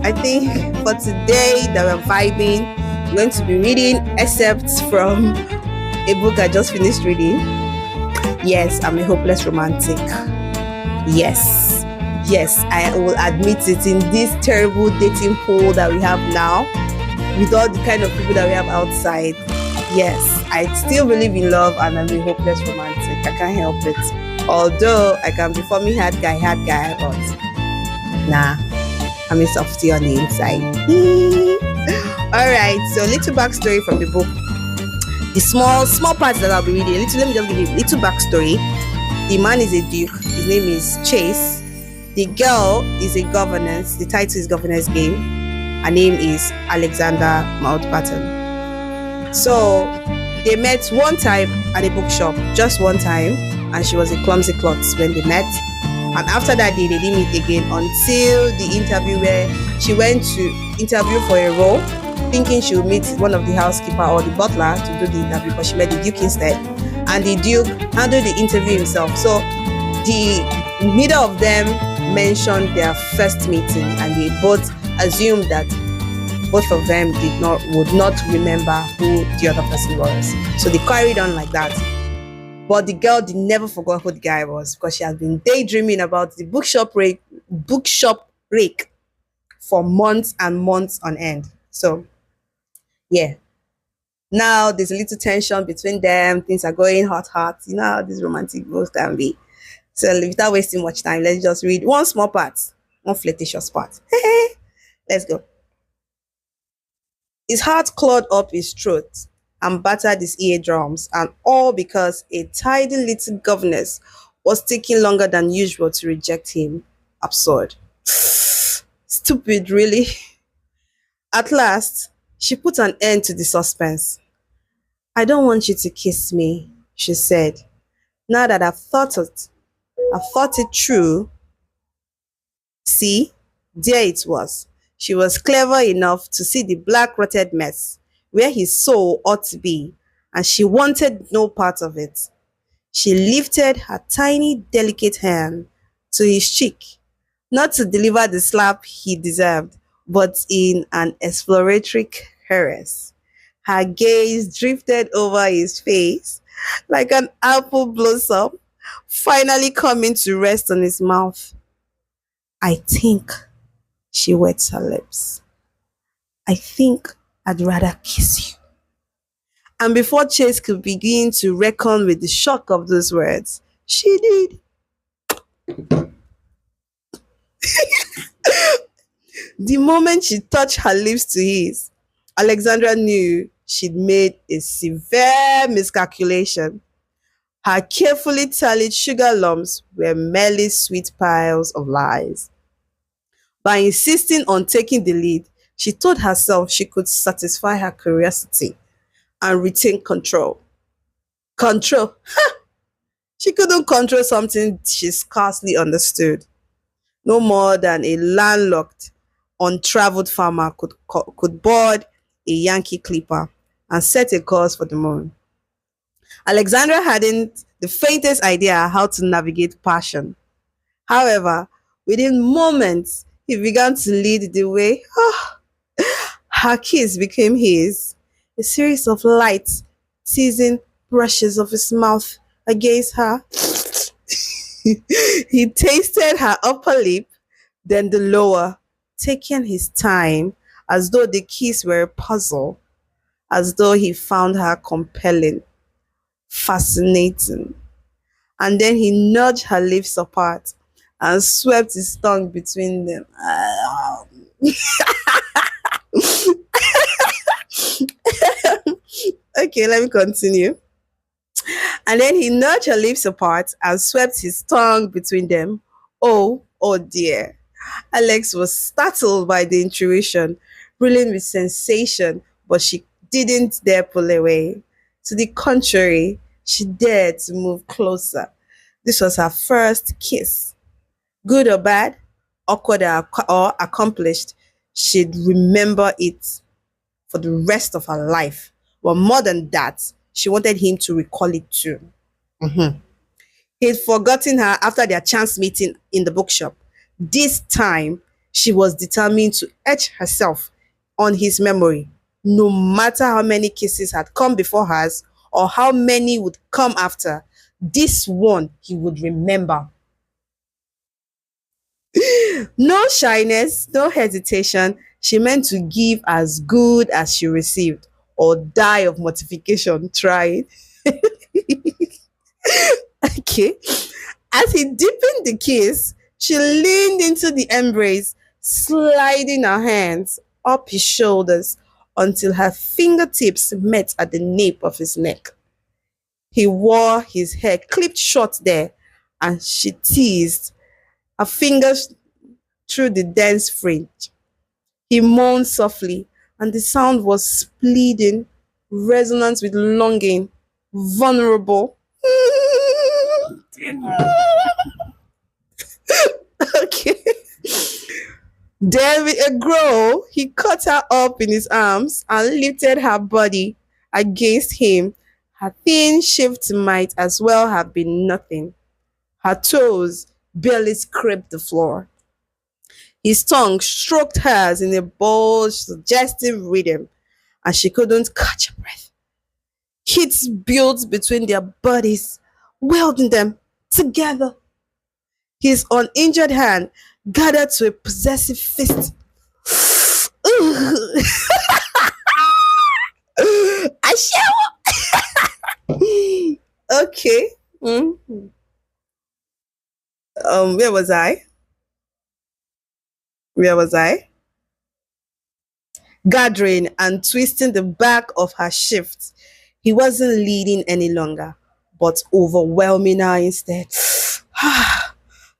I think for today that we're vibing, I'm going to be reading excerpts from a book I just finished reading. Yes, I'm a hopeless romantic. Yes, I will admit it, in this terrible dating pool that we have now, with all the kind of people that we have outside. Yes, I still believe in love and I'm a hopeless romantic. I can't help it. Although I can be for me hard guy, but nah, I'm a softie on the inside. Alright, so little backstory from the book. The small parts that I'll be reading. Let me just give you a little backstory. The man is a duke. His name is Chase. The girl is a governess. The title is Governess Game. Her name is Alexander Mountbatten. So they met one time at a bookshop, just one time, and she was a clumsy klutz when they met. And after that day, they didn't meet again until the interview where she went to interview for a role, thinking she would meet one of the housekeeper or the butler to do the interview, but she met the duke instead. And the duke handled the interview himself. So neither of them mentioned their first meeting, and they both assumed that both of them would not remember who the other person was. So they carried on like that. But the girl never forgot who the guy was, because she has been daydreaming about the bookshop rake for months and months on end. So yeah. Now there's a little tension between them. Things are going hot. You know how these romantic books can be. So without wasting much time, let's just read one small part, one flirtatious part. Let's go. His heart clawed up his throat and battered his eardrums, and all because a tidy little governess was taking longer than usual to reject him. Absurd. Stupid, really. At last, she put an end to the suspense. "I don't want you to kiss me," she said. "Now that I've thought it through." See, there it was. She was clever enough to see the black rotted mess where his soul ought to be, and she wanted no part of it. She lifted her tiny, delicate hand to his cheek, not to deliver the slap he deserved, but in an exploratory caress. Her gaze drifted over his face like an apple blossom, finally coming to rest on his mouth. "I think," she wet her lips, "I think I'd rather kiss you." And before Chase could begin to reckon with the shock of those words, she did. The moment she touched her lips to his, Alexandra knew she'd made a severe miscalculation. Her carefully tallied sugar lumps were merely sweet piles of lies. By insisting on taking the lead, she told herself she could satisfy her curiosity and retain control. Control? Ha! She couldn't control something she scarcely understood. No more than a landlocked, untraveled farmer could board a Yankee clipper and set a course for the moon. Alexandra hadn't the faintest idea how to navigate passion. However, within moments, he began to lead the way. Her kiss became his, a series of light, teasing brushes of his mouth against her. He tasted her upper lip, then the lower, taking his time, as though the kiss were a puzzle, as though he found her compelling, fascinating. And then he nudged her lips apart and swept his tongue between them. Okay, let me continue. And then he nudged her lips apart and swept his tongue between them. Oh dear. Alex was startled by the intuition, reeling with sensation, but she didn't dare pull away. To the contrary, she dared to move closer. This was her first kiss. Good or bad, awkward or accomplished, she'd remember it for the rest of her life. But more than that, she wanted him to recall it too. He'd forgotten her after their chance meeting in the bookshop. This time, She was determined to etch herself on his memory, no matter how many kisses had come before hers or how many would come after. This one he would remember. No shyness, no hesitation. She meant to give as good as she received or die of mortification trying. Okay. As he deepened the kiss, she leaned into the embrace, sliding her hands up his shoulders until her fingertips met at the nape of his neck. He wore his hair clipped short there, and she teased her fingers through the dense fringe. He moaned softly, and the sound was pleading, resonant with longing, vulnerable. Okay. Then, with a growl, he caught her up in his arms and lifted her body against him. Her thin shift might as well have been nothing. Her toes barely scraped the floor. His tongue stroked hers in a bold, suggestive rhythm, and she couldn't catch her breath. Hits built between their bodies, welding them together. His uninjured hand gathered to a possessive fist. I shall. Okay. Where was I? Where was I? Gathering and twisting the back of her shift. He wasn't leading any longer, but overwhelming her instead.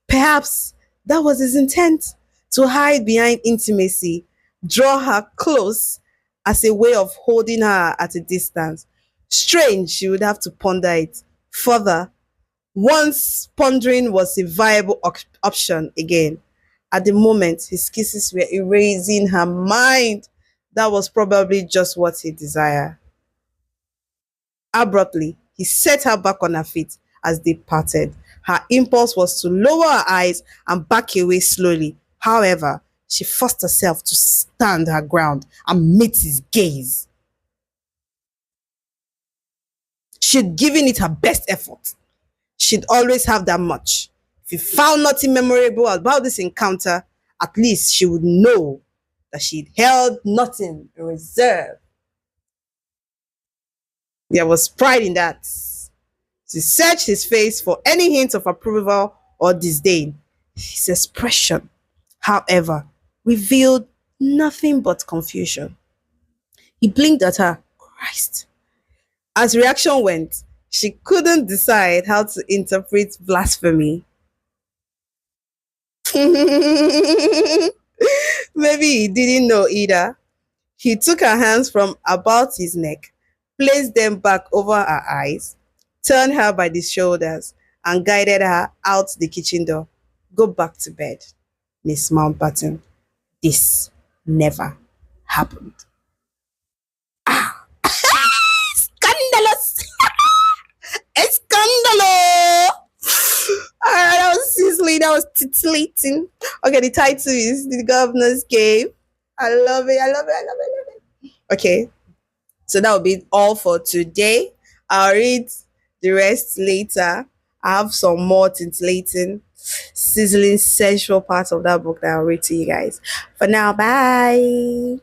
Perhaps that was his intent, to hide behind intimacy, draw her close as a way of holding her at a distance. Strange, she would have to ponder it further. Once pondering was a viable option again. At the moment, his kisses were erasing her mind. That was probably just what he desired. Abruptly, he set her back on her feet as they parted. Her impulse was to lower her eyes and back away slowly. However, she forced herself to stand her ground and meet his gaze. She'd given it her best effort. She'd always have that much. If he found nothing memorable about this encounter, at least she would know that she'd held nothing in reserve. There was pride in that. She searched his face for any hint of approval or disdain. His expression, however, revealed nothing but confusion. He blinked at her. Christ. As reaction went, she couldn't decide how to interpret blasphemy. Maybe he didn't know either. He took her hands from about his neck, placed them back over her eyes, turned her by the shoulders, and guided her out the kitchen door. Go back to bed, Miss Mountbatten. This never happened. Scandalous! Escandalo! That was sizzling, that was titillating. Okay, the title is The Governor's Game. I love it, I love it, I love it, I love it. Okay, so that will be all for today. I'll read the rest later. I have some more titillating, sizzling, sensual parts of that book that I'll read to you guys. For now, bye.